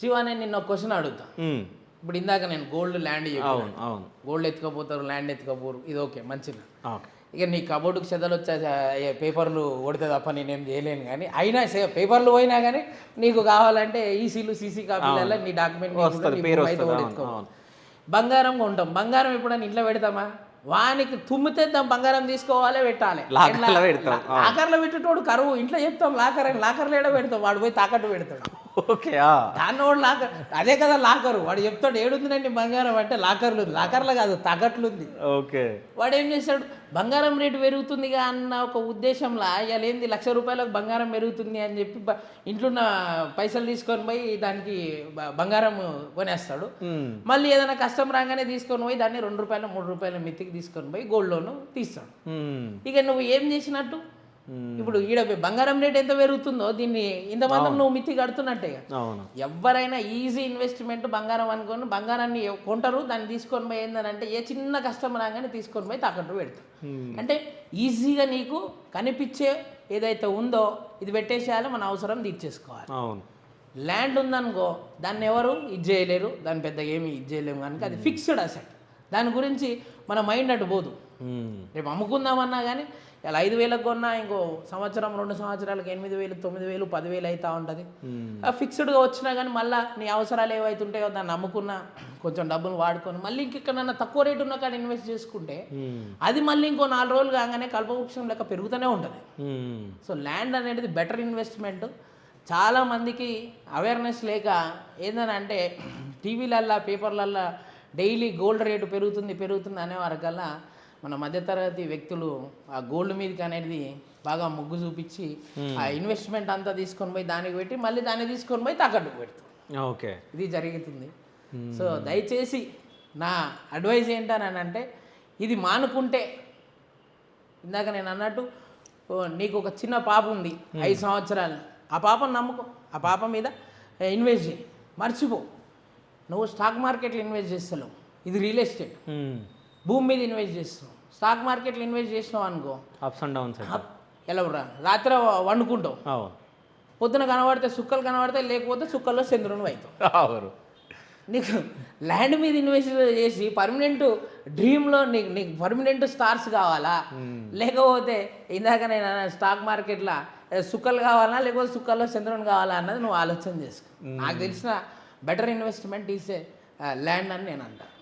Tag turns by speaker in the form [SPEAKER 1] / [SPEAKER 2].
[SPEAKER 1] శివ నేను నిన్న ఒక క్వశ్చన్ అడుగుతా. ఇప్పుడు ఇందాక నేను గోల్డ్ ల్యాండ్
[SPEAKER 2] అవును అవును
[SPEAKER 1] గోల్డ్ ఎత్తుకపోతారు, ల్యాండ్ ఎత్తుకపోరు, ఇది ఓకే మంచిగా.
[SPEAKER 2] ఓకే.
[SPEAKER 1] ఇక నీ కబోర్డుకి చెదలు వచ్చే పేపర్లు కొడితే తప్ప నేనేం చేయలేను, కానీ అయినా పేపర్లు పోయినా కానీ నీకు కావాలంటే ఈసీలు సీసీ కాపీలలో నీ డాక్యుమెంట్
[SPEAKER 2] పేరు వస్తుంది.
[SPEAKER 1] బంగారం కొంటాం, బంగారం ఎప్పుడైనా ఇంట్లో పెడతామా? వానికి తుమ్మితే బంగారం తీసుకోవాలి, పెట్టాలి. లాకర్లో పెట్టేటోడు కరువు. ఇంట్లో చెప్తాం లాకర్ అని, లాకర్లో ఏడో పెడతాం, వాడు పోయి తాకట్టు పెడతాడు.
[SPEAKER 2] ఓకే.
[SPEAKER 1] దాన్ని వాడు లాకర్, అదే కదా లాకరు. వాడు చెప్తాడు ఏడుందండి బంగారం అంటే లాకర్లు ఉంది, లాకర్లో కాదు తాకట్లు ఉంది.
[SPEAKER 2] ఓకే.
[SPEAKER 1] వాడు ఏం చేస్తాడు, బంగారం రేటు పెరుగుతుందిగా అన్న ఒక ఉద్దేశంలో ఇవాళ ఏంది ₹1,00,000 బంగారం పెరుగుతుంది అని చెప్పి ఇంట్లో ఉన్న పైసలు తీసుకొని పోయి దానికి బంగారం కొనేస్తాడు. మళ్ళీ ఏదైనా కష్టం రాగానే తీసుకొని పోయి దాన్ని ₹2 ₹3 మిత్తికి తీసుకొని పోయి గోల్డ్ లోన్ తీస్తాడు. ఇక నువ్వు ఏం చేసినట్టు? ఇప్పుడు ఈడ బంగారం రేట్ ఎంత పెరుగుతుందో దీన్ని ఇంతమంది నువ్వు మిత్తి కడుతున్నట్టే. ఎవరైనా ఈజీ ఇన్వెస్ట్మెంట్ బంగారం అనుకొని బంగారాన్ని కొంటారు, దాన్ని తీసుకొని పోయి ఏంటంటే ఏ చిన్న కష్టం రాగానే తీసుకొని పోయి తాకట్టు పెడతారు. అంటే ఈజీగా నీకు కనిపించే ఏదైతే ఉందో ఇది పెట్టేసేయాలి, మన అవసరం తీర్చేసుకోవాలి. ల్యాండ్ ఉందనుకో దాన్ని ఎవరు ఇది చేయలేరు, దాన్ని పెద్దగా ఏమి ఇది చేయలేము కనుక అది ఫిక్స్డ్ అసెట్. దాని గురించి మన మైండ్ అటు పోదు. రేపు అమ్ముకుందామన్నా కానీ ఇలా 5,000 కొన్నా ఇంకో సంవత్సరం 2 సంవత్సరాలకు 8,000 9,000 10,000 అవుతూ ఉంటుంది. ఫిక్స్డ్గా వచ్చినా కానీ మళ్ళీ నీ అవసరాలు ఏవైతుంటాయో దాన్ని అమ్ముకున్నా కొంచెం డబ్బులు వాడుకొని మళ్ళీ ఇంకెక్కడన్నా తక్కువ రేటు ఉన్న కాడ ఇన్వెస్ట్ చేసుకుంటే అది మళ్ళీ ఇంకో 4 రోజులు కాగానే కల్పవృక్షం లెక్క పెరుగుతూనే ఉంటుంది. సో ల్యాండ్ అనేది బెటర్ ఇన్వెస్ట్మెంట్. చాలామందికి అవేర్నెస్ లేక ఏందని అంటే టీవీలల్లో పేపర్లల్లో డైలీ గోల్డ్ రేటు పెరుగుతుంది అనేవారికల్లా మన మధ్యతరగతి వ్యక్తులు ఆ గోల్డ్ మీదకి అనేది బాగా మొగ్గు చూపించి ఆ ఇన్వెస్ట్మెంట్ అంతా తీసుకొని పోయి దానికి పెట్టి మళ్ళీ దాన్ని తీసుకొని పోయి తాకట్టుకు పెడతారు.
[SPEAKER 2] ఓకే,
[SPEAKER 1] ఇది జరుగుతుంది. సో దయచేసి నా అడ్వైజ్ ఏంటనంటే ఇది మానుకుంటే, ఇందాక నేను అన్నట్టు నీకు ఒక చిన్న పాప ఉంది 5 సంవత్సరాలు, ఆ పాపను నమ్ముకో, ఆ పాప మీద ఇన్వెస్ట్ చేయి, మర్చిపో. నువ్వు స్టాక్ మార్కెట్లో ఇన్వెస్ట్ చేస్తున్నావు, ఇది రియల్ ఎస్టేట్, భూమి మీద ఇన్వెస్ట్ చేస్తున్నావు. స్టాక్ మార్కెట్లో ఇన్వెస్ట్ చేసినావు అనుకో
[SPEAKER 2] అప్స్ అండ్ డౌన్స్
[SPEAKER 1] ఎలా రాత్రి వండుకుంటావు, పొద్దున కనబడితే సుక్కలు కనబడతాయి, లేకపోతే సుక్కల్లో చంద్రుని అవుతావు. నీకు ల్యాండ్ మీద ఇన్వెస్ట్ చేసి పర్మనెంట్ డ్రీమ్లో నీకు పర్మనెంట్ స్టార్స్ కావాలా, లేకపోతే ఇందాక నేను స్టాక్ మార్కెట్లో సుక్కలు కావాలా, లేకపోతే సుక్కల్లో చంద్రుని కావాలా అన్నది నువ్వు ఆలోచన చేసుకో. నాకు తెలిసిన బెటర్ ఇన్వెస్ట్మెంట్ ఈసే ల్యాండ్ అని నేను అంటాను.